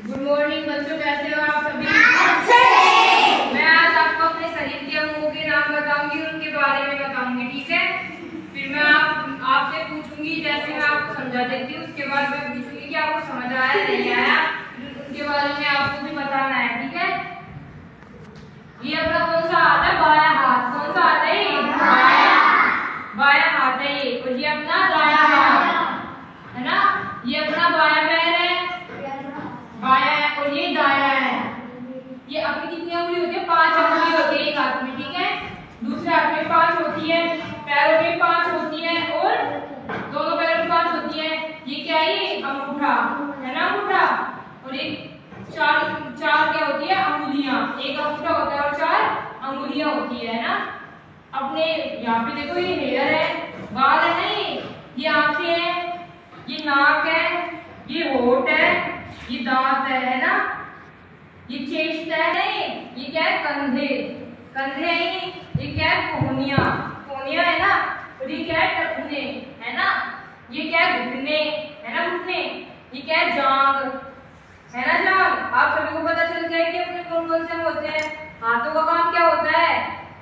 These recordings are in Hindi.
गुड मॉर्निंग बच्चों, कैसे हो आप सभी? मैं आज आपको अपने शरीर के अंगों के नाम बताऊंगी, उनके बारे में बताऊंगी, ठीक है? फिर मैं आपसे पूछूंगी, जैसे मैं आपको समझा देती हूँ उसके बाद मैं पूछूंगी कि आपको समझ आया नहीं आया, उनके बारे में आपको भी बताना है, ठीक है? ये अपना कौन सा हाथ है? बायां हाथ। कौन सा हाथ है ये? बायां हाथ है ये। और ये अपना दायां हाथ है ना? ये अपना बायां पैर है, बायां है, और ये दायां है। ये अपनी कितनी उंगली होती है? 5 उंगली होती है एक हाथ में, ठीक है? दूसरे हाथ में 5 होती है, पैरों में 5 होती है, और दोनों पैरों में 5 होती है। ये क्या है? ये अंगूठा है ना, अंगूठा। और ये चार क्या होती है? अंगुलियां। एक अंगूठा होता है और 4 अंगुलियां होती है ना? अपने यहाँ पे देखो, ये हेयर है, बाल है ना, ये आंखें है, ये नाक है, ये होंठ है, ये दांत है ना? ये चेस्ट है नहीं, ये क्या है? कंधे। कंधे है ये क्या है? कोहनिया। कोहनिया है ना? और ये क्या है? टखने है ना? ये क्या है? घुटने है ना? घुटने। ये क्या है? जांग है ना? जांग। आप सभी को पता चल गया कि अपने कौन कौन से होते हैं। हाथों का काम क्या होता है?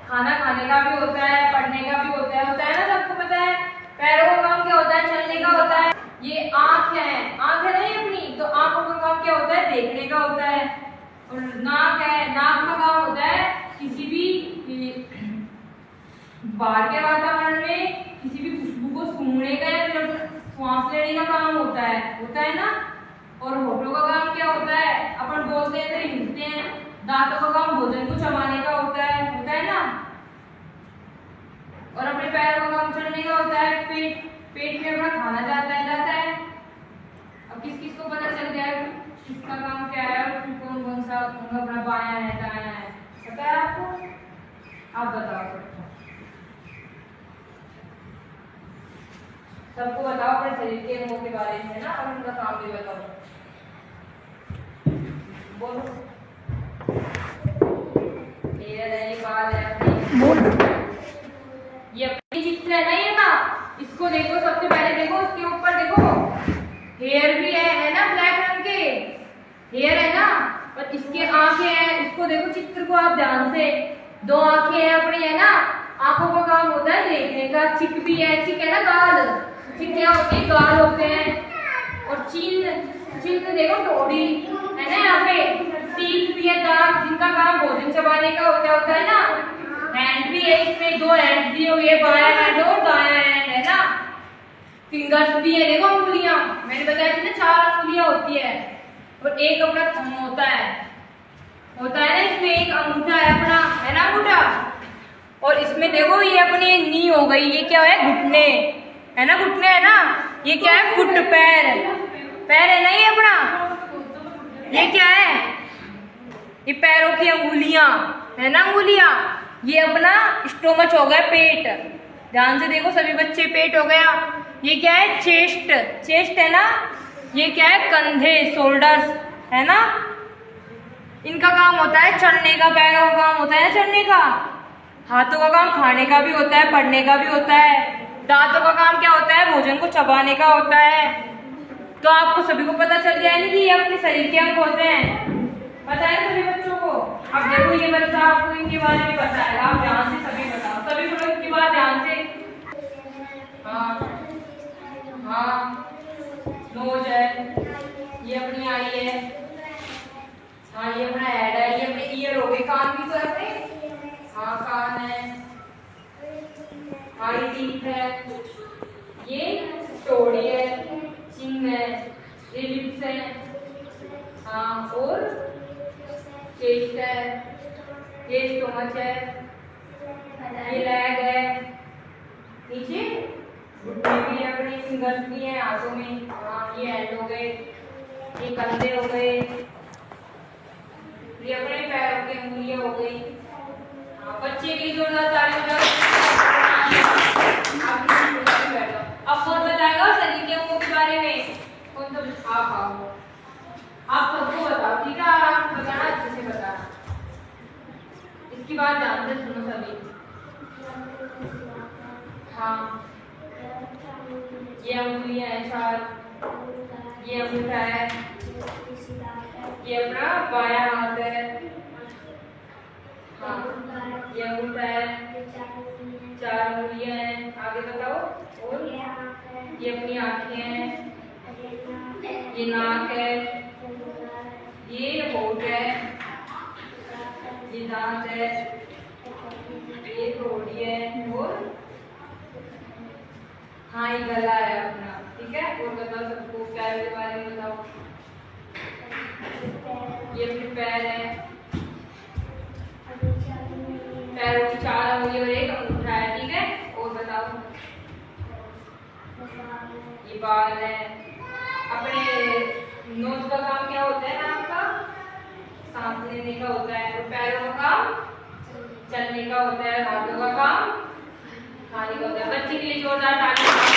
खाना खाने का भी होता है, पढ़ने का भी होता है ना? सबको पता है। पैरों का काम क्या होता है? चलने का होता है। ये आंख है, आंख है नहीं अपनी, तो आंखों का काम क्या होता है? देखने का होता है। और नाक है, नाक का काम होता है किसी भी बाहर के वातावरण में किसी भी खुशबू को सूंघने का या फिर श्वास लेने का काम होता है ना? और होठों का काम क्या होता है? अपन बोलते हैं तो हिलते हैं। दांतों का काम भोजन को चबाने का होता है ना? और अपने पैरों का काम चलने का होता है। पेट में अपना खाना जाता है। अब किस किस को पता चल गया है किसका काम क्या है और कौन कौन सा अपना बायां है, दायां है? पता है आपको? आप बताओ सबको बताओ अपने शरीर के अंगों के बारे में, है ना? और उनका काम भी बताओ। बोलो। ये बाल है अपनी, ये अपनी चित्र है ना, ये ना? इसको देखो, सबसे पहले देखो इसके ऊपर देखो, हेयर भी है ना? ब्लैक रंग के हेयर है ना? और इसके आंखें हैं। इसको देखो चित्र को आप ध्यान से। 2 आंखें हैं अपनी, है ना? आंखों का काम होता है देखने का। चिक भी है, चिक है ना? गाल। चिक क्या होती है? गाल होते हैं। और चिन्ह देखो, डोरी है ना? यहाँ पे टीथ भी है, दांत, जिनका काम भोजन चबाने का होता है ना? हैंड भी है, इसमें 2 हैंड दिए हुए, बायां हैंड और दायां हैंड है ना? फिंगर्स भी है, देखो अंगुलियां। मैंने बताया थी ना 4 अंगुलियां होती है। और एक अपना थंब होता है ना? इसमें एक अंगूठा है अपना, है ना? अंगूठा। और इसमें देखो ये अपनी नी हो गई, ये क्या है? घुटने है ना? घुटने है ना? ये क्या है? फुट, पैर है ना? ये अपना, ये क्या है? ये पैरों की अंगुलियां है ना? अंगुलियां। ये अपना स्टोमच हो गया, पेट। ध्यान से देखो सभी बच्चे, पेट हो गया। ये क्या है? चेस्ट है ना? ये क्या है? कंधे, शोल्डर्स है ना? इनका काम होता है चलने का। पैरों का काम होता है ना चलने का। हाथों का काम खाने का भी होता है, पढ़ने का भी होता है। दांतों का काम क्या होता है? भोजन को चबाने का होता है। तो आपको सभी को पता चल गया है ना कि ये अपने शरीर के अंग होते हैं। पता है सभी बच्चों को? अब देखो ये बच्चा आपको इनके बारे में बताएगा, आप ध्यान से सभी बताओ। सभी लोग इनकी बात ध्यान से। हाँ, नोज है, ये अपनी आई है। हाँ, ये अपना हेड है, ये अपने ईयर हो गए। कान भी तो है अपने। हाँ, कान है। हाँ, ये टीथ है, ये चौड़ी है, चिंग है, ये लिप्स है। हाँ, और चेस्ट है, ये स्टोमच है, ये लेग है, नीचे घुटने भी है अपने, फिंगर्स भी हैं हाथों में। हाँ, ये हैंड हो गए, ये कंधे हो गए, ये अपने पैरों की अंगुलियां हो गई। हाँ, बच्चे की जोरदार ताली बजाओ। अब कौन बताएगा शरीर के अंगों के बारे में? कौन सा? आप सबको बताओ, ठीक है? आराम से बताना, अच्छे से बताना। इसकी बात ध्यान से सुनो सभी। हाँ, ये अंगुलियां हैं 4, ये अंगूठा है, ये अपना बायां हाथ है। हाँ, ये अंगूठा है, 4 उंगलियां हैं। आगे बताओ। और ये अपनी आंखें हैं, ये नाक है, ये होंठ है, ये दांत है, ये थोड़ी है, और हाँ ये गला है अपना। ठीक है, और बताओ सबको पैर के बारे में बताओ। ये अपने पैर है, पैरों की 4 उंगली और एक अंगूठा है। ठीक है, और बताओ। ये बाल है। अपने नोज का काम क्या होता है? नाक का सांस लेने का होता है, और पैरों का काम चलने का होता है, हाथों का काम खाने का होता है। बच्चे के लिए जोरदार ताली।